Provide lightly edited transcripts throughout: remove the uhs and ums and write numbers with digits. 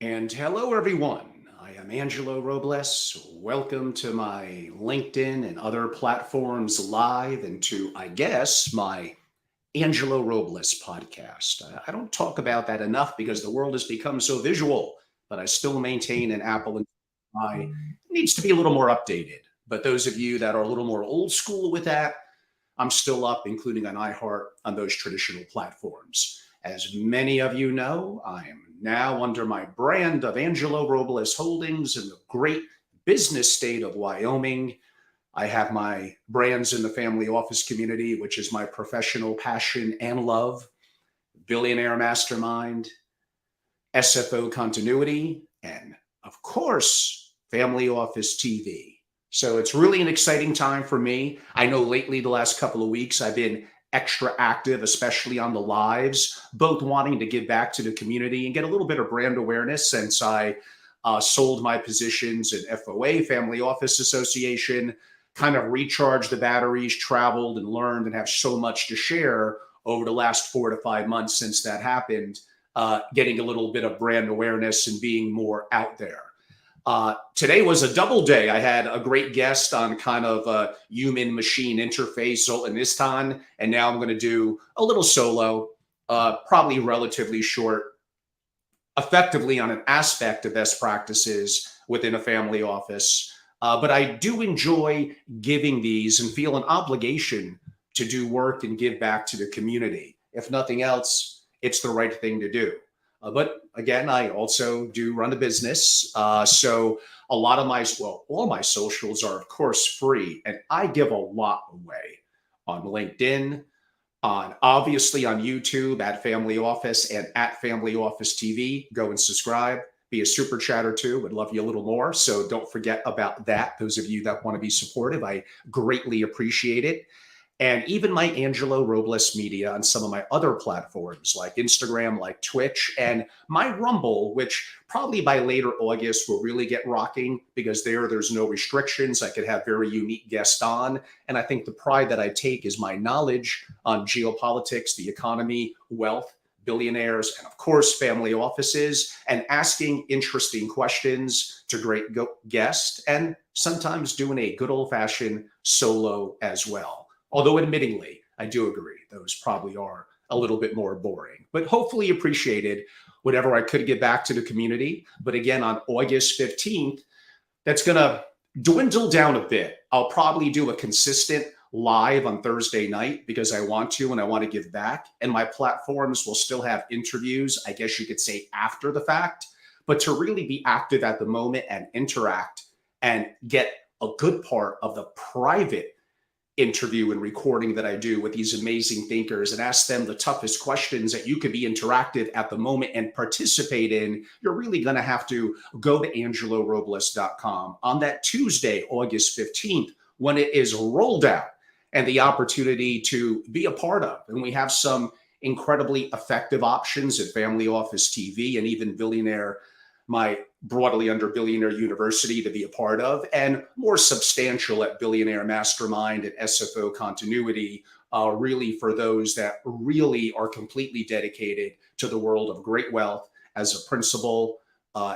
And hello, everyone. I am Angelo Robles. Welcome to my LinkedIn and other platforms live and to, I guess, my Angelo Robles podcast. I don't talk about that enough because the world has become so visual, but I still maintain an Apple and I needs to be a little more updated. But those of you that are a little more old school with that, I'm still up, including on iHeart, on those traditional platforms. As many of you know, I am now under my brand of Angelo Robles Holdings in the great business state of Wyoming. I have my brands in the family office community, which is my professional passion and love, Billionaire Mastermind, SFO Continuity, and of course, Family Office TV. So it's really an exciting time for me. I know lately, the last couple of weeks, I've been extra active, especially on the lives, both wanting to give back to the community and get a little bit of brand awareness since I sold my positions in FOA, Family Office Association, kind of recharged the batteries, traveled and learned, and have so much to share over the last 4 to 5 months since that happened, getting a little bit of brand awareness and being more out there. Today was a double day. I had a great guest on kind of a human machine interface, Zoltan Istan, and now I'm going to do a little solo, probably relatively short, effectively on an aspect of best practices within a family office. But I do enjoy giving these and feel an obligation to do work and give back to the community. If nothing else, it's the right thing to do. But again, I also do run a business. So a lot of all my socials are, of course, free. And I give a lot away on LinkedIn, on obviously on YouTube at Family Office and at Family Office TV. Go and subscribe. Be a super chatter too. Would love you a little more. So don't forget about that. Those of you that want to be supportive, I greatly appreciate it. And even my Angelo Robles media on some of my other platforms like Instagram, like Twitch, and my Rumble, which probably by later August will really get rocking because there's no restrictions. I could have very unique guests on. And I think the pride that I take is my knowledge on geopolitics, the economy, wealth, billionaires, and of course, family offices, and asking interesting questions to great guests, and sometimes doing a good old fashioned solo as well. Although, admittingly, I do agree, those probably are a little bit more boring, but hopefully appreciated whatever I could get back to the community. But again, on August 15th, that's going to dwindle down a bit. I'll probably do a consistent live on Thursday night because I want to and I want to give back. And my platforms will still have interviews, I guess you could say, after the fact. But to really be active at the moment and interact and get a good part of the private interview and recording that I do with these amazing thinkers and ask them the toughest questions that you could be interactive at the moment and participate in, you're really going to have to go to angelorobles.com on that Tuesday, August 15th, when it is rolled out and the opportunity to be a part of. And we have some incredibly effective options at Family Office TV and even Billionaire, my broadly under Billionaire University to be a part of, and more substantial at Billionaire Mastermind and SFO Continuity, really for those that really are completely dedicated to the world of great wealth as a principal,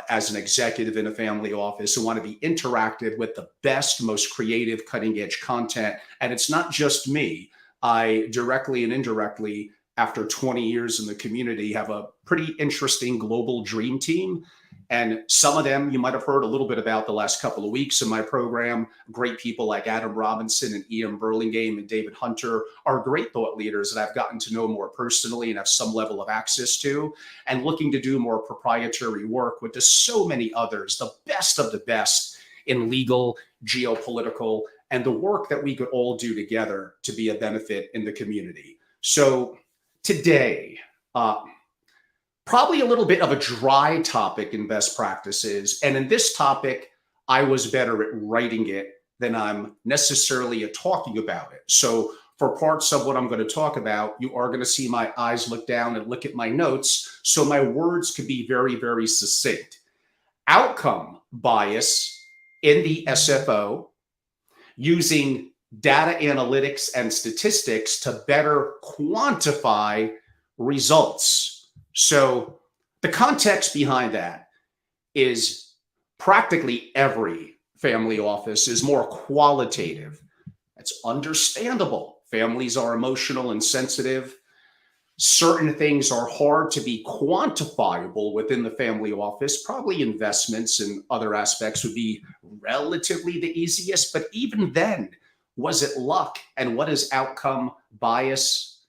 as an executive in a family office who want to be interactive with the best, most creative, cutting edge content. And it's not just me. I directly and indirectly, after 20 years in the community, have a pretty interesting global dream team. And some of them you might have heard a little bit about the last couple of weeks in my program. Great people like Adam Robinson and Ian Burlingame and David Hunter are great thought leaders that I've gotten to know more personally and have some level of access to, and looking to do more proprietary work with just so many others, the best of the best in legal, geopolitical, and the work that we could all do together to be a benefit in the community. So today, probably a little bit of a dry topic in best practices. And in this topic, I was better at writing it than I'm necessarily at talking about it. So for parts of what I'm going to talk about, you are going to see my eyes look down and look at my notes. So my words could be very, very succinct. Outcome bias in the SFO, using data analytics and statistics to better quantify results. So the context behind that is practically every family office is more qualitative. That's understandable. Families are emotional and sensitive. Certain things are hard to be quantifiable within the family office. Probably investments and other aspects would be relatively the easiest. But even then, was it luck? And what is outcome bias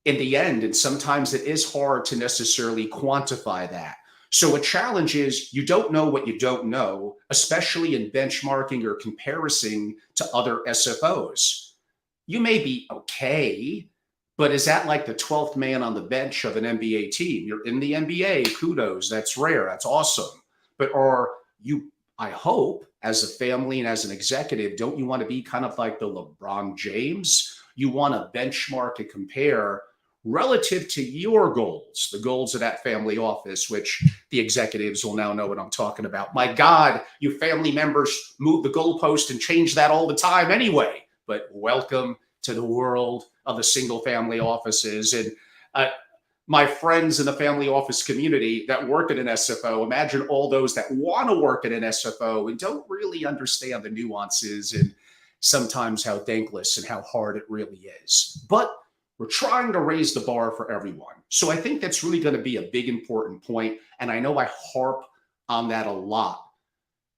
in the end? And sometimes it is hard to necessarily quantify that. So a challenge is you don't know what you don't know, especially in benchmarking or comparison to other SFOs. You may be okay, but is that like the 12th man on the bench of an NBA team? You're in the NBA, kudos, that's rare, that's awesome. But are you, I hope, as a family and as an executive, don't you want to be kind of like the LeBron James? You want to benchmark and compare relative to your goals, the goals of that family office, which the executives will now know what I'm talking about. My God, you family members move the goalpost and change that all the time anyway. But welcome to the world of the single family offices. And my friends in the family office community that work at an SFO, imagine all those that want to work at an SFO and don't really understand the nuances and sometimes how thankless and how hard it really is. But we're trying to raise the bar for everyone. So I think that's really going to be a big, important point. And I know I harp on that a lot.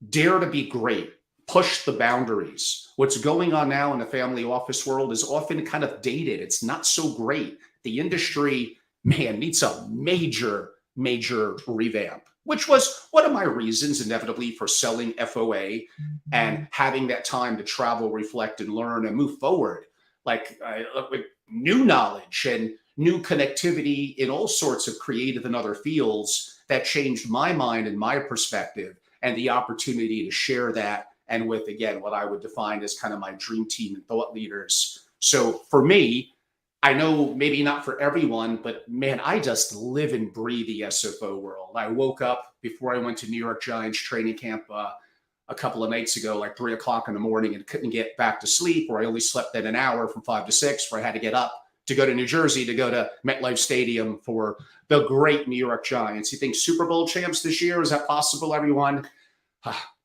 Dare to be great. Push the boundaries. What's going on now in the family office world is often kind of dated. It's not so great. The industry, man, needs a major, major revamp, which was one of my reasons, inevitably, for selling FOA and having that time to travel, reflect, and learn and move forward. Like with new knowledge and new connectivity in all sorts of creative and other fields that changed my mind and my perspective, and the opportunity to share that, and with, again, what I would define as kind of my dream team and thought leaders. So for me, I know maybe not for everyone, but man, I just live and breathe the SFO world. I woke up before I went to New York Giants training camp a couple of nights ago, like 3 o'clock in the morning, and couldn't get back to sleep, or I only slept in an hour from 5 to 6, where I had to get up to go to New Jersey to go to MetLife Stadium for the great New York Giants. You think Super Bowl champs this year? Is that possible, everyone?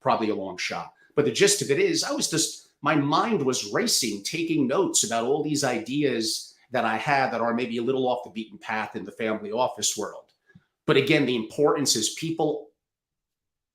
Probably a long shot. But the gist of it is, my mind was racing, taking notes about all these ideas that I had that are maybe a little off the beaten path in the family office world. But again, the importance is people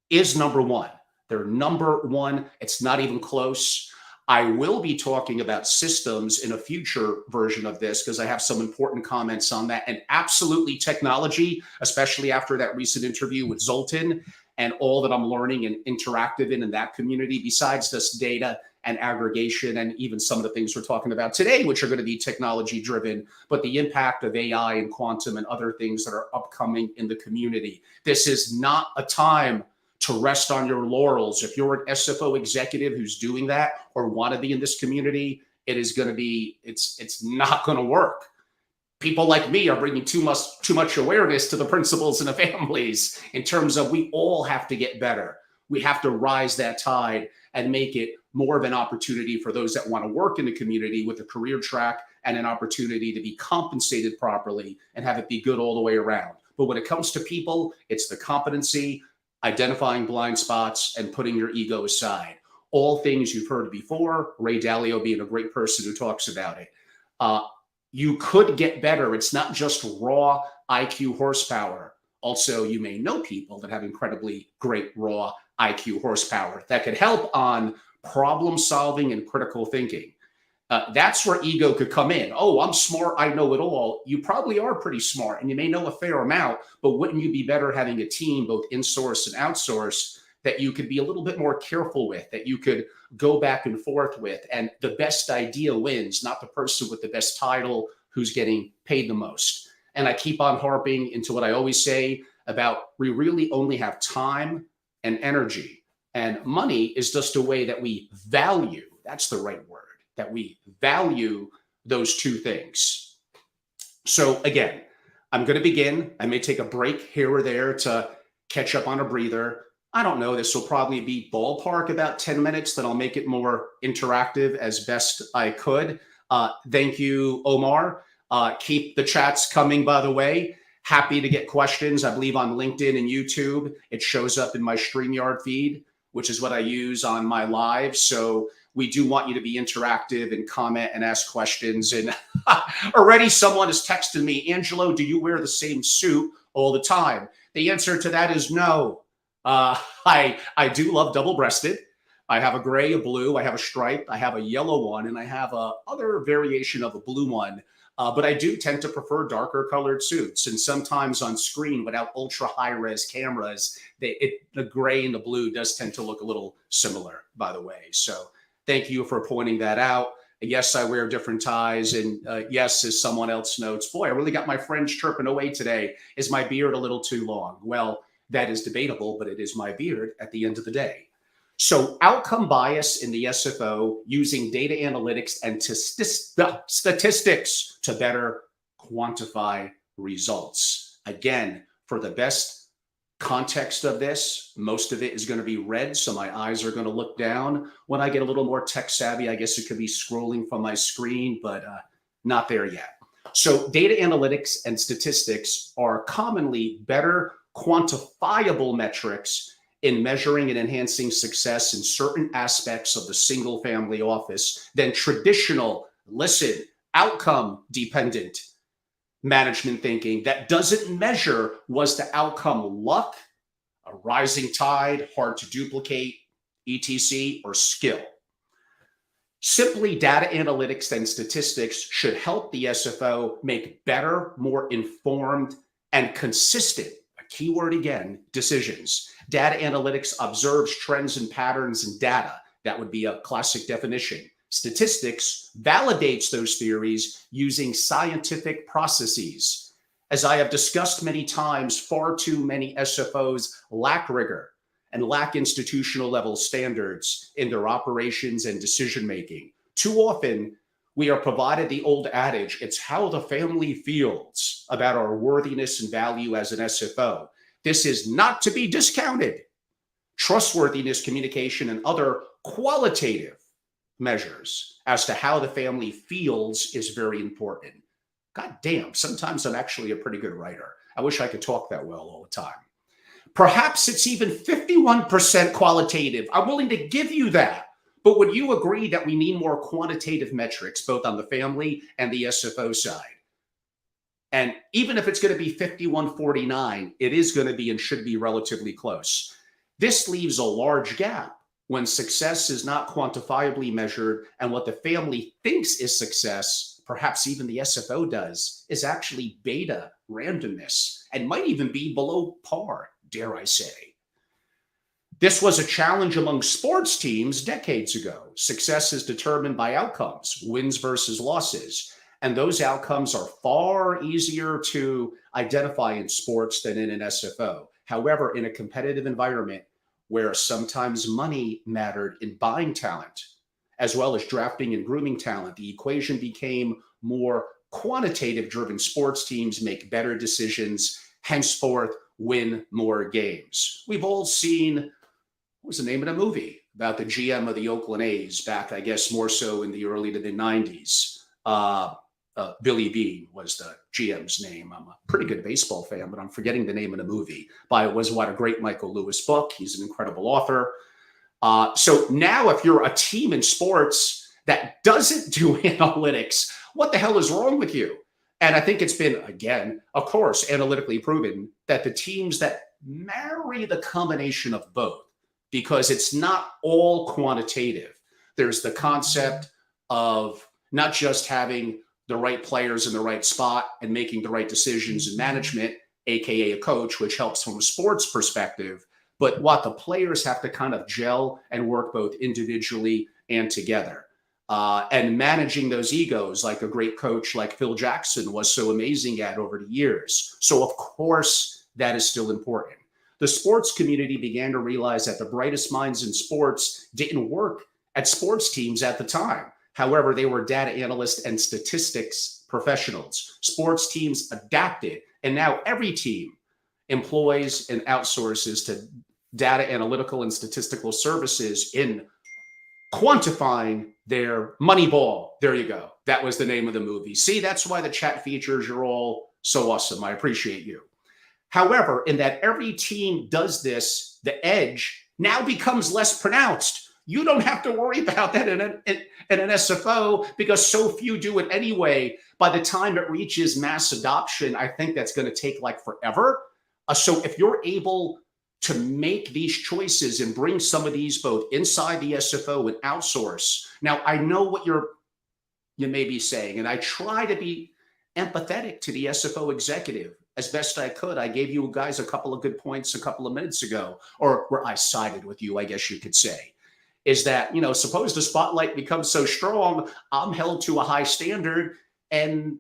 is number one. They're number one. It's not even close. I will be talking about systems in a future version of this because I have some important comments on that. And absolutely technology, especially after that recent interview with Zoltan and all that I'm learning and interactive in that community, besides this data and aggregation and even some of the things we're talking about today, which are going to be technology driven, but the impact of AI and quantum and other things that are upcoming in the community. This is not a time to rest on your laurels. If you're an SFO executive who's doing that or want to be in this community, it's not going to work. People like me are bringing too much awareness to the principals and the families in terms of we all have to get better. We have to rise that tide and make it more of an opportunity for those that want to work in the community with a career track and an opportunity to be compensated properly and have it be good all the way around. But when it comes to people, it's the competency, identifying blind spots, and putting your ego aside. All things you've heard before, Ray Dalio being a great person who talks about it. You could get better. It's not just raw IQ horsepower. Also, you may know people that have incredibly great raw IQ horsepower that could help on problem solving and critical thinking. That's where ego could come in. Oh, I'm smart. I know it all. You probably are pretty smart and you may know a fair amount, but wouldn't you be better having a team, both in-source and outsource, that you could be a little bit more careful with, that you could go back and forth with, and the best idea wins, not the person with the best title who's getting paid the most. And I keep on harping into what I always say about we really only have time and energy, and money is just a way that we value. That's the right word. That we value those two things. So again, I'm going to begin. I may take a break here or there to catch up on a breather. I don't know. This will probably be ballpark about 10 minutes. Then I'll make it more interactive as best I could. Thank you, Omar. Keep the chats coming, by the way. Happy to get questions. I believe on LinkedIn and YouTube, it shows up in my StreamYard feed, which is what I use on my live. So we do want you to be interactive and comment and ask questions. And already someone has texted me, Angelo, do you wear the same suit all the time? The answer to that is no. I do love double-breasted. I have a gray, a blue, I have a stripe, I have a yellow one, and I have a other variation of a blue one. But I do tend to prefer darker colored suits. And sometimes on screen, without ultra high res cameras, the gray and the blue does tend to look a little similar, by the way. So thank you for pointing that out. Yes, I wear different ties. And yes, as someone else notes, boy, I really got my friends chirping away today. Is my beard a little too long? Well, that is debatable, but it is my beard at the end of the day. So outcome bias in the SFO using data analytics and statistics to better quantify results. Again, for the best context of this, most of it is going to be red, so my eyes are going to look down. When I get a little more tech savvy, I guess it could be scrolling from my screen, but not there yet. So data analytics and statistics are commonly better quantifiable metrics in measuring and enhancing success in certain aspects of the single family office than traditional, outcome dependent management thinking that doesn't measure was the outcome luck, a rising tide, hard to duplicate, etc., or skill. Simply data analytics and statistics should help the SFO make better, more informed, and consistent, a keyword again, decisions. Data analytics observes trends and patterns in data. That would be a classic definition. Statistics validates those theories using scientific processes. As I have discussed many times, far too many SFOs lack rigor and lack institutional level standards in their operations and decision making. Too often, we are provided the old adage, it's how the family feels about our worthiness and value as an SFO. This is not to be discounted. Trustworthiness, communication, and other qualitative measures as to how the family feels is very important. God damn, sometimes I'm actually a pretty good writer. I wish I could talk that well all the time. Perhaps it's even 51% qualitative. I'm willing to give you that. But would you agree that we need more quantitative metrics, both on the family and the SFO side? And even if it's going to be 51-49, it is going to be and should be relatively close. This leaves a large gap when success is not quantifiably measured and what the family thinks is success, perhaps even the SFO does, is actually beta randomness and might even be below par, dare I say. This was a challenge among sports teams decades ago. Success is determined by outcomes, wins versus losses. And those outcomes are far easier to identify in sports than in an SFO. However, in a competitive environment where sometimes money mattered in buying talent, as well as drafting and grooming talent, the equation became more quantitative driven. Sports teams make better decisions, henceforth win more games. We've all seen, what was the name of the movie about the GM of the Oakland A's back, I guess, more so in the early to the 90s. Billy Beane was the GM's name. I'm a pretty good baseball fan, but I'm forgetting the name of the movie. But it was a great Michael Lewis book. He's an incredible author. So now if you're a team in sports that doesn't do analytics, what the hell is wrong with you? And I think it's been, again, of course, analytically proven that the teams that marry the combination of both, because it's not all quantitative. There's the concept of not just having the right players in the right spot and making the right decisions in management, AKA a coach, which helps from a sports perspective, but what the players have to kind of gel and work both individually and together. And managing those egos like a great coach like Phil Jackson was so amazing at over the years. So of course, that is still important. The sports community began to realize that the brightest minds in sports didn't work at sports teams at the time. However, they were data analysts and statistics professionals. Sports teams adapted, and now every team employs and outsources to data analytical and statistical services in quantifying their Moneyball. There you go. That was the name of the movie. See, that's why the chat features, you're all So awesome. I appreciate you. However, in that every team does this, the edge now becomes less pronounced. You don't have to worry about that in an SFO because so few do it anyway. By the time it reaches mass adoption, I think that's going to take like forever. So if you're able to make these choices and bring some of these both inside the SFO and outsource. Now, I know what you may be saying, and I try to be empathetic to the SFO executive as best I could. I gave you guys a couple of good points a couple of minutes ago, or where I sided with you, I guess you could say, is that, suppose the spotlight becomes so strong, I'm held to a high standard, and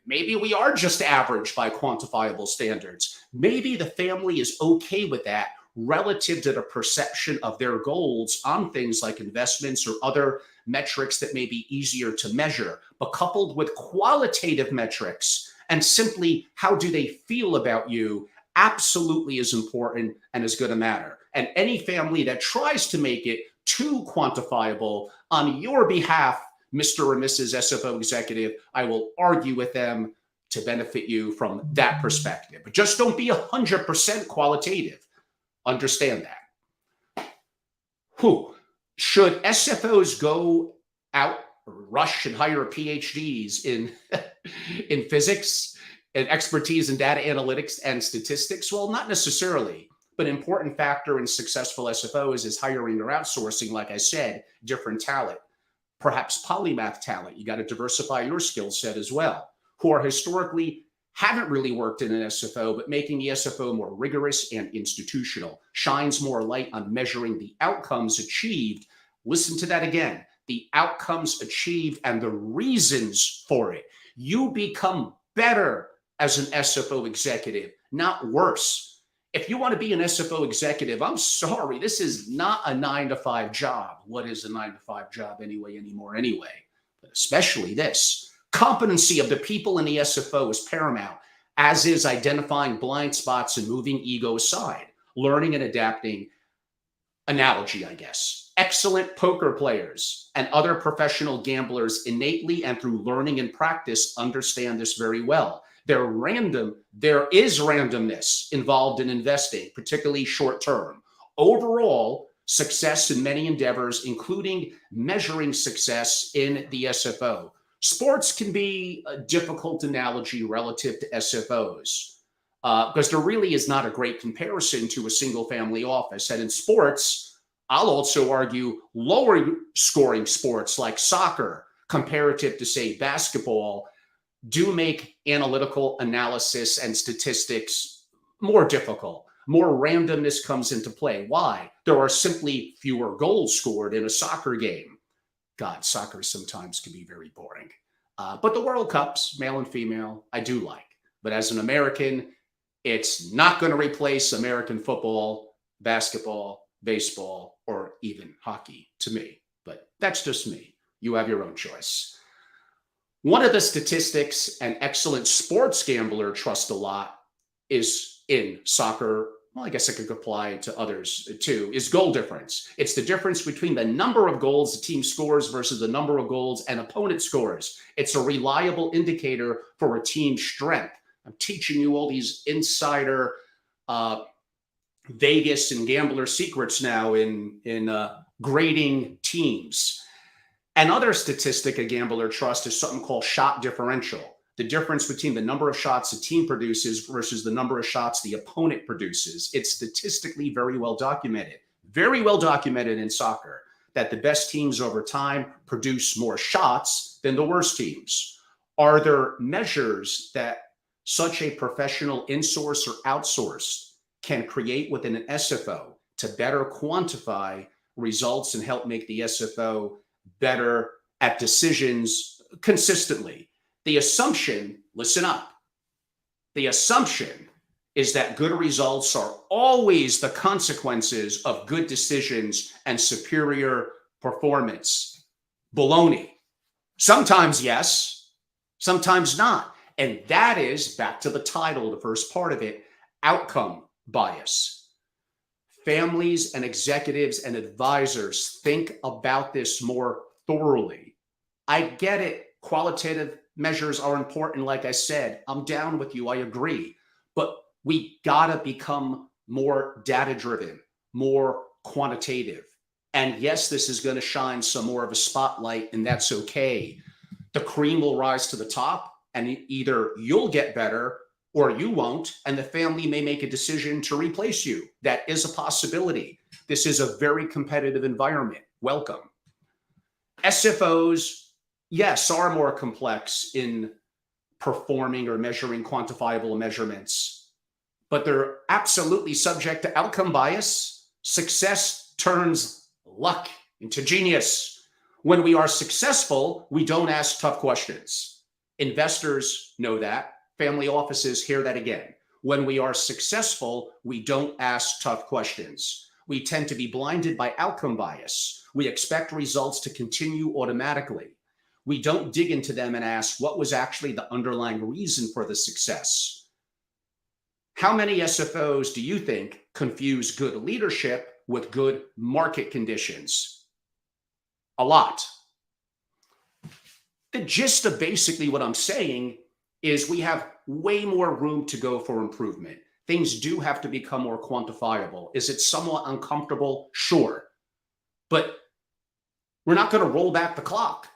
maybe we are just average by quantifiable standards. Maybe the family is okay with that relative to the perception of their goals on things like investments or other metrics that may be easier to measure, but coupled with qualitative metrics and simply how do they feel about you absolutely is important and is going to matter. And any family that tries to make it too quantifiable on your behalf, Mr. or Mrs. SFO executive, I will argue with them to benefit you from that perspective. But just don't be 100% qualitative. Understand that. Should SFOs go out, rush and hire PhDs in physics and expertise in data analytics and statistics? Well, not necessarily. But an important factor in successful SFOs is hiring or outsourcing, like I said, different talent, perhaps polymath talent. You got to diversify your skill set as well, who are historically haven't really worked in an SFO, but making the SFO more rigorous and institutional, shines more light on measuring the outcomes achieved. Listen to that again, the outcomes achieved and the reasons for it. You become better as an SFO executive, not worse. If you want to be an SFO executive, I'm sorry, this is not a 9-to-5 job. What is a 9-to-5 job anymore? But especially this. Competency of the people in the SFO is paramount, as is identifying blind spots and moving ego aside, learning and adapting. Analogy, I guess. Excellent poker players and other professional gamblers innately and through learning and practice understand this very well. There is randomness involved in investing, particularly short term. Overall, success in many endeavors, including measuring success in the SFO. Sports can be a difficult analogy relative to SFOs because there really is not a great comparison to a single family office. And in sports, I'll also argue lower scoring sports like soccer comparative to, say, basketball do make analytical analysis and statistics more difficult. More randomness comes into play. Why? There are simply fewer goals scored in a soccer game. God, soccer sometimes can be very boring. But the World Cups, male and female, I do like. But as an American, it's not going to replace American football, basketball, baseball, or even hockey to me. But that's just me. You have your own choice. One of the statistics an excellent sports gambler trusts a lot is in soccer. Well, I guess it could apply to others too, is goal difference. It's the difference between the number of goals the team scores versus the number of goals an opponent scores. It's a reliable indicator for a team's strength. I'm teaching you all these insider Vegas and gambler secrets now in grading teams. Another statistic a gambler trusts is something called shot differential. The difference between the number of shots a team produces versus the number of shots the opponent produces. It's statistically very well documented in soccer, that the best teams over time produce more shots than the worst teams. Are there measures that such a professional insource or outsourced can create within an SFO to better quantify results and help make the SFO better at decisions consistently? The assumption, listen up, the assumption is that good results are always the consequences of good decisions and superior performance. Baloney. Sometimes yes, sometimes not. And that is, back to the title, the first part of it, outcome bias. Families and executives and advisors think about this more thoroughly. I get it. Qualitative measures are important. Like I said, I'm down with you. I agree. But we got to become more data driven, more quantitative. And yes, this is going to shine some more of a spotlight, and that's okay. The cream will rise to the top, and either you'll get better or you won't, and the family may make a decision to replace you. That is a possibility. This is a very competitive environment. Welcome. SFOs, yes, are more complex in performing or measuring quantifiable measurements, but they're absolutely subject to outcome bias. Success turns luck into genius. When we are successful, we don't ask tough questions. Investors know that. Family offices hear that again. When we are successful, we don't ask tough questions. We tend to be blinded by outcome bias. We expect results to continue automatically. We don't dig into them and ask what was actually the underlying reason for the success. How many SFOs do you think confuse good leadership with good market conditions? A lot. The gist of basically what I'm saying is we have way more room to go for improvement. Things do have to become more quantifiable. Is it somewhat uncomfortable? Sure. But we're not going to roll back the clock.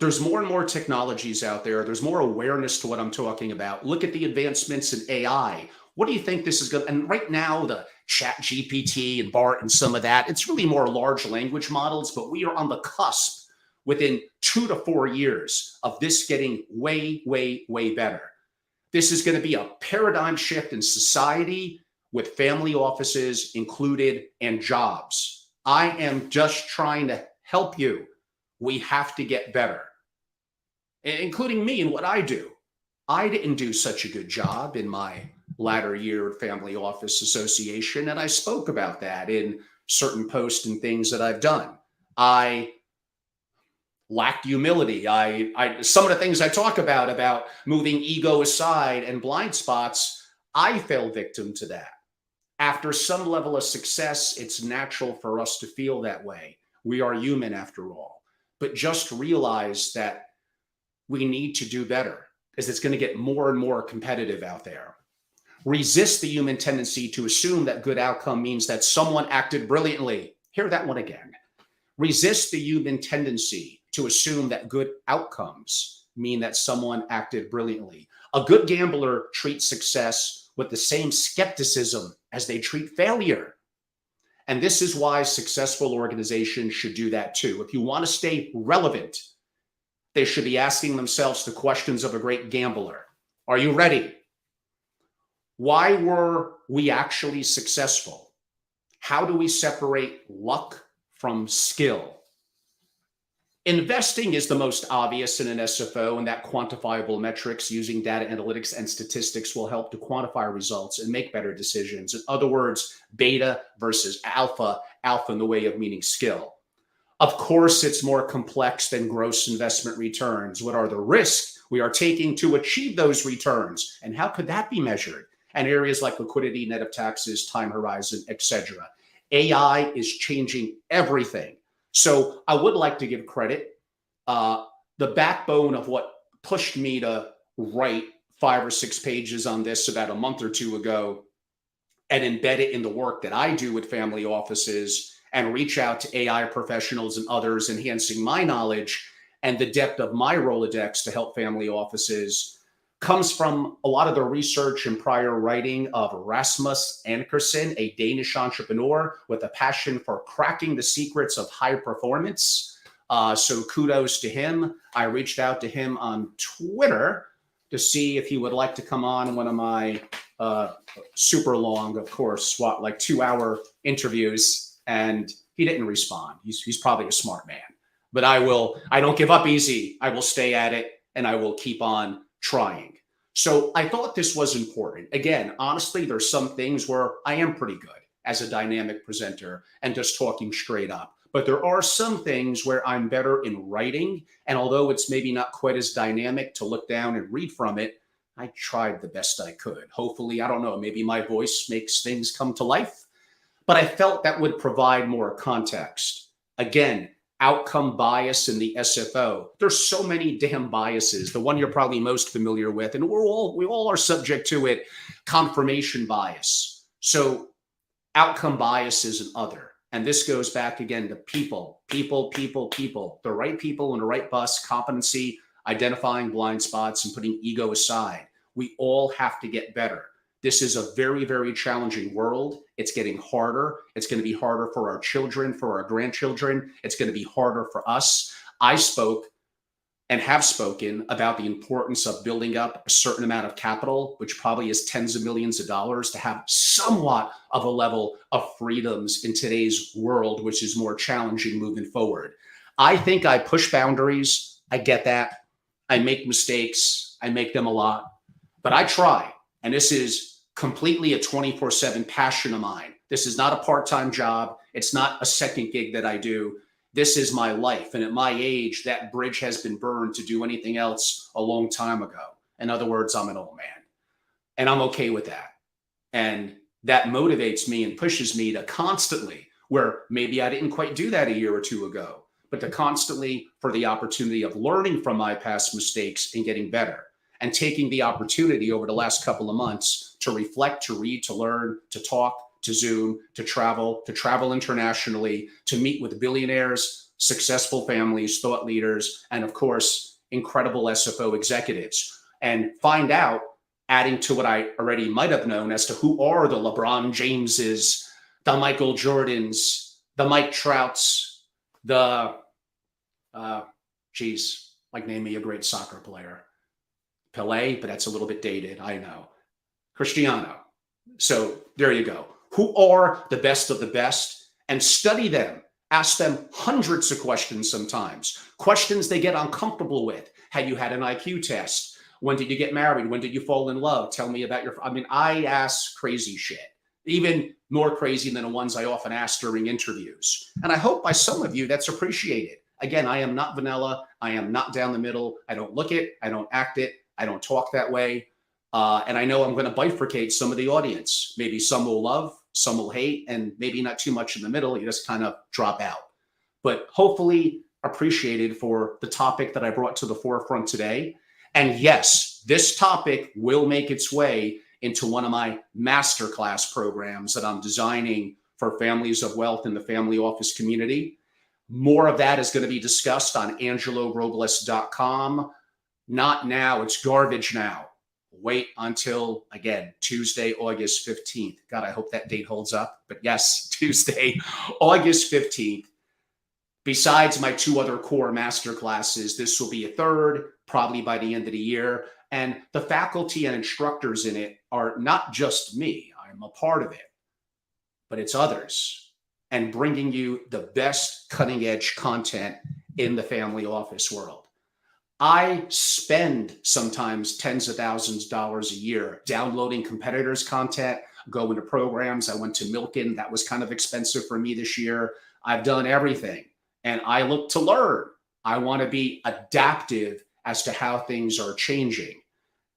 There's more and more technologies out there. There's more awareness to what I'm talking about. Look at the advancements in AI. What do you think this is going to, and right now the Chat GPT and BART and some of that, it's really more large language models, but we are on the cusp within 2 to 4 years of this getting way, way, way better. This is going to be a paradigm shift in society with family offices included and jobs. I am just trying to help you. We have to get better, including me and what I do. I didn't do such a good job in my latter year at Family Office Association, and I spoke about that in certain posts and things that I've done. I lacked humility. Some of the things I talk about moving ego aside and blind spots, I fell victim to that. After some level of success, it's natural for us to feel that way. We are human after all. But just realize that we need to do better, because it's going to get more and more competitive out there. Resist the human tendency to assume that good outcome means that someone acted brilliantly. Hear that one again. Resist the human tendency to assume that good outcomes mean that someone acted brilliantly. A good gambler treats success with the same skepticism as they treat failure. And this is why successful organizations should do that too. If you want to stay relevant, they should be asking themselves the questions of a great gambler. Are you ready? Why were we actually successful? How do we separate luck from skill? Investing is the most obvious in an SFO, and that quantifiable metrics using data analytics and statistics will help to quantify results and make better decisions. In other words, beta versus alpha, alpha in the way of meaning skill. Of course, it's more complex than gross investment returns. What are the risks we are taking to achieve those returns? And how could that be measured? And areas like liquidity, net of taxes, time horizon, etc. AI is changing everything. So I would like to give credit. The backbone of what pushed me to write 5 or 6 pages on this about a month or two ago and embed it in the work that I do with family offices and reach out to AI professionals and others, enhancing my knowledge and the depth of my Rolodex to help family offices, comes from a lot of the research and prior writing of Rasmus Ankersen, a Danish entrepreneur with a passion for cracking the secrets of high performance. So kudos to him. I reached out to him on Twitter to see if he would like to come on one of my super long, of course, like 2-hour interviews, and he didn't respond. He's probably a smart man. But I don't give up easy. I will stay at it, and I will keep on trying. So I thought this was important. Again, honestly, there's some things where I am pretty good as a dynamic presenter and just talking straight up. But there are some things where I'm better in writing. And although it's maybe not quite as dynamic to look down and read from it, I tried the best I could. Hopefully, I don't know, maybe my voice makes things come to life. But I felt that would provide more context. Again, outcome bias in the SFO. There's so many damn biases. The one you're probably most familiar with, and we all are subject to it, confirmation bias. So outcome bias is an other. And this goes back again to people, the right people in the right bus, competency, identifying blind spots, and putting ego aside. We all have to get better. This is a very, very challenging world. It's getting harder. It's going to be harder for our children, for our grandchildren. It's going to be harder for us. I spoke and have spoken about the importance of building up a certain amount of capital, which probably is tens of millions of dollars, to have somewhat of a level of freedoms in today's world, which is more challenging moving forward. I think I push boundaries. I get that. I make mistakes. I make them a lot, but I try. And this is completely a 24/7 passion of mine. This is not a part-time job. It's not a second gig that I do. This is my life. And at my age, that bridge has been burned to do anything else a long time ago. In other words, I'm an old man, and I'm okay with that. And that motivates me and pushes me to constantly, where maybe I didn't quite do that a year or two ago, but to constantly for the opportunity of learning from my past mistakes and getting better, and taking the opportunity over the last couple of months to reflect, to read, to learn, to talk, to Zoom, to travel internationally, to meet with billionaires, successful families, thought leaders, and of course, incredible SFO executives, and find out, adding to what I already might have known as to who are the LeBron Jameses, the Michael Jordans, the Mike Trouts, the, like name me a great soccer player. Pelé, but that's a little bit dated, I know. Cristiano. So there you go. Who are the best of the best? And study them. Ask them hundreds of questions sometimes. Questions they get uncomfortable with. Have you had an IQ test? When did you get married? When did you fall in love? Tell me about I ask crazy shit. Even more crazy than the ones I often ask during interviews. And I hope by some of you that's appreciated. Again, I am not vanilla. I am not down the middle. I don't look it. I don't act it. I don't talk that way. And I know I'm going to bifurcate some of the audience. Maybe some will love, some will hate, and maybe not too much in the middle. You just kind of drop out. But hopefully appreciated for the topic that I brought to the forefront today. And yes, this topic will make its way into one of my masterclass programs that I'm designing for families of wealth in the family office community. More of that is going to be discussed on angelorobles.com. Not now, it's garbage now. Wait until, again, Tuesday, August 15th. God, I hope that date holds up. But yes, Tuesday, August 15th. Besides my two other core master classes, this will be a third, probably by the end of the year. And the faculty and instructors in it are not just me. I'm a part of it, but it's others. And bringing you the best cutting edge content in the family office world. I spend sometimes tens of thousands of dollars a year downloading competitors' content, going to programs. I went to Milken. That was kind of expensive for me this year. I've done everything, and I look to learn. I want to be adaptive as to how things are changing.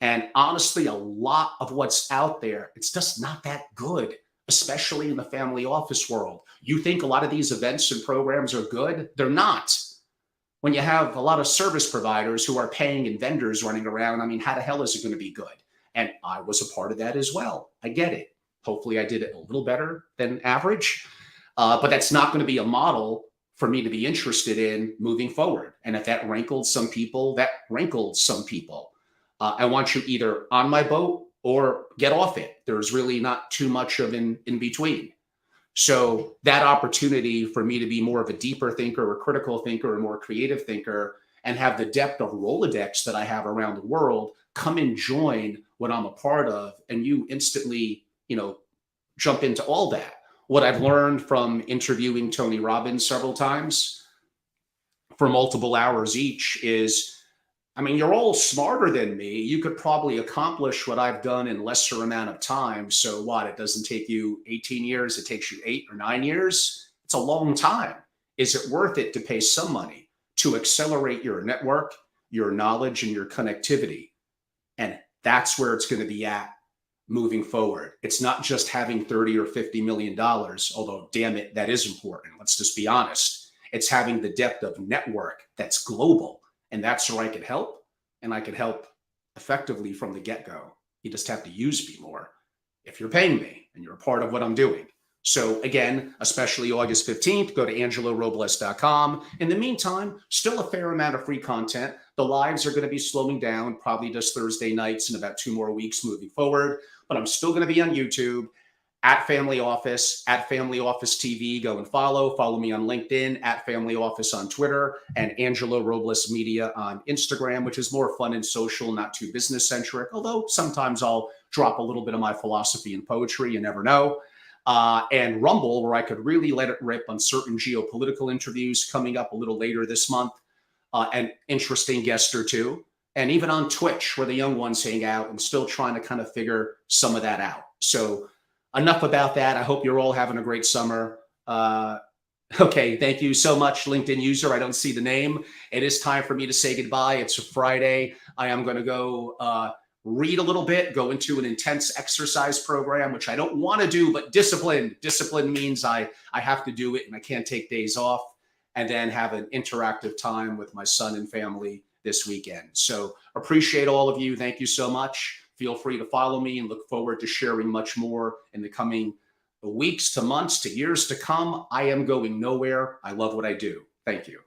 And honestly, a lot of what's out there, it's just not that good, especially in the family office world. You think a lot of these events and programs are good? They're not. When you have a lot of service providers who are paying and vendors running around, how the hell is it going to be good? And I was a part of that as well. I get it. Hopefully I did it a little better than average, but that's not going to be a model for me to be interested in moving forward. And if that rankled some people, that rankled some people. I want you either on my boat or get off it. There's really not too much of in between. So that opportunity for me to be more of a deeper thinker, a critical thinker, a more creative thinker, and have the depth of Rolodex that I have around the world, come and join what I'm a part of, and you instantly, jump into all that. What I've learned from interviewing Tony Robbins several times for multiple hours each is, you're all smarter than me. You could probably accomplish what I've done in lesser amount of time. So what? It doesn't take you 18 years. It takes you 8 or 9 years. It's a long time. Is it worth it to pay some money to accelerate your network, your knowledge, and your connectivity? And that's where it's going to be at moving forward. It's not just having $30 or $50 million, although damn it, that is important. Let's just be honest. It's having the depth of network that's global. And that's where I could help. And I could help effectively from the get go. You just have to use me more if you're paying me and you're a part of what I'm doing. So again, especially August 15th, go to angelorobles.com. In the meantime, still a fair amount of free content. The lives are going to be slowing down, probably just Thursday nights in about 2 more weeks moving forward. But I'm still going to be on YouTube at Family Office, at Family Office TV. Go and follow me on LinkedIn, at Family Office on Twitter, and Angelo Robles Media on Instagram, which is more fun and social, not too business centric. Although sometimes I'll drop a little bit of my philosophy and poetry. You never know. And Rumble, where I could really let it rip on certain geopolitical interviews coming up a little later this month, an interesting guest or two. And even on Twitch, where the young ones hang out, and still trying to kind of figure some of that out. So enough about that. I hope you're all having a great summer. Okay, thank you so much, LinkedIn user. I don't see the name. It is time for me to say goodbye. It's a Friday. I am going to go read a little bit, go into an intense exercise program, which I don't want to do, but discipline. Discipline means I have to do it and I can't take days off, and then have an interactive time with my son and family this weekend. So appreciate all of you. Thank you so much. Feel free to follow me, and look forward to sharing much more in the coming weeks to months to years to come. I am going nowhere. I love what I do. Thank you.